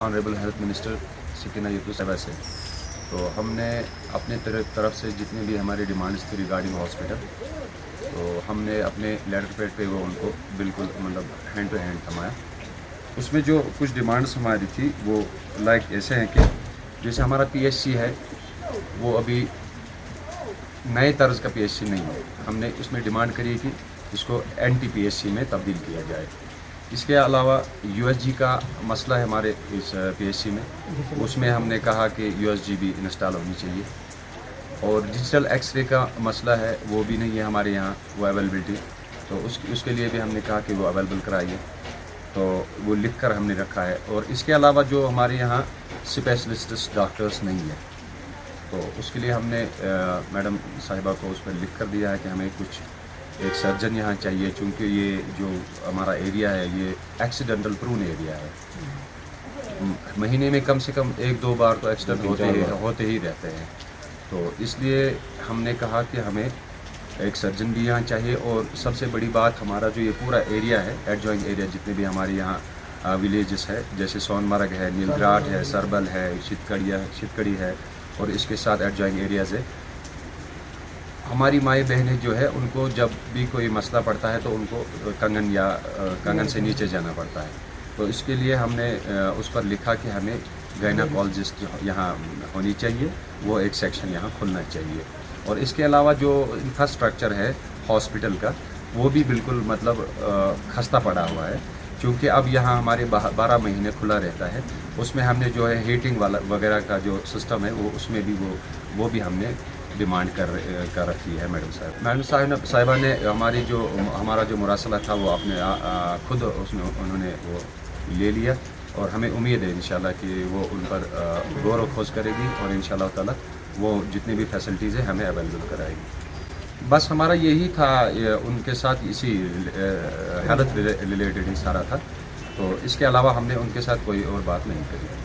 Honourable health minister Sakina यतूस साहिबा से तो हमने अपने तरफ से जितने भी हमारी डिमांड्स थी रिगार्डिंग हॉस्पिटल, तो हमने अपने लेटर पैड पे वो उनको बिल्कुल मतलब हैंड टू हैंड थमाया। उसमें जो कुछ डिमांड्स हमारी थी वो लाइक ऐसे हैं कि जैसे हमारा पीएचसी है वो अभी नए तर्ज का पीएचसी नहीं है। हमने उसमें डिमांड करी कि इसको एनटीपीएचसी में तब्दील किया जाए। इसके अलावा यूएसजी का मसला है हमारे इस पीएचसी में, उसमें हमने कहा कि यूएसजी भी इंस्टॉल होनी चाहिए। और डिजिटल एक्सरे का मसला है, वो भी नहीं है हमारे यहाँ वो अवेलेबिलिटी, तो उसके लिए भी हमने कहा कि वो अवेलेबल कराइए, तो वो लिख कर हमने रखा है। और इसके अलावा जो हमारे यहाँ स्पेशलिस्ट डॉक्टर्स नहीं है, तो उसके लिए हमने मैडम साहिबा को उस पर लिख कर दिया है कि हमें कुछ एक सर्जन यहाँ चाहिए, चूँकि ये जो हमारा एरिया है ये एक्सीडेंटल प्रून एरिया है। महीने में कम से कम 1-2 बार तो एक्सीडेंट होते ही रहते हैं, तो इसलिए हमने कहा कि हमें एक सर्जन भी यहाँ चाहिए। और सबसे बड़ी बात, हमारा जो ये पूरा एरिया है, एडजॉइंग एरिया, जितने भी हमारे यहाँ विलेजेस है, जैसे सोनमर्ग है, नीलग्राट है, सरबल है, शितकड़ी है, और इसके साथ एडजॉइंग एरियाज़ है। हमारी माई बहनें जो है उनको जब भी कोई मसला पड़ता है तो उनको कंगन से नीचे जाना पड़ता है, तो इसके लिए हमने उस पर लिखा कि हमें गायनाकोलॉजिस्ट यहाँ होनी चाहिए, वो एक सेक्शन यहाँ खुलना चाहिए। और इसके अलावा जो इंफ्रास्ट्रक्चर है हॉस्पिटल का, वो भी बिल्कुल मतलब खस्ता पड़ा हुआ है, क्योंकि अब यहाँ हमारे 12 महीने खुला रहता है। उसमें हमने जो है हीटिंग वाला वगैरह का जो सिस्टम है, वो उसमें भी वो भी हमने डिमांड कर रखी है मैडम साहिबा ने हमारा जो मुरासला था वो अपने खुद उसमें उन्होंने वो ले लिया। और हमें उम्मीद है इंशाल्लाह कि वो उन पर गौर व खोज करेगी और इंशाल्लाह ताला वो जितनी भी फैसिलिटीज़ है हमें अवेलेबल कराएगी। बस हमारा यही था, उनके साथ इसी हेल्थ रिलेटेड ही सारा था, तो इसके अलावा हमने उनके साथ कोई और बात नहीं करी।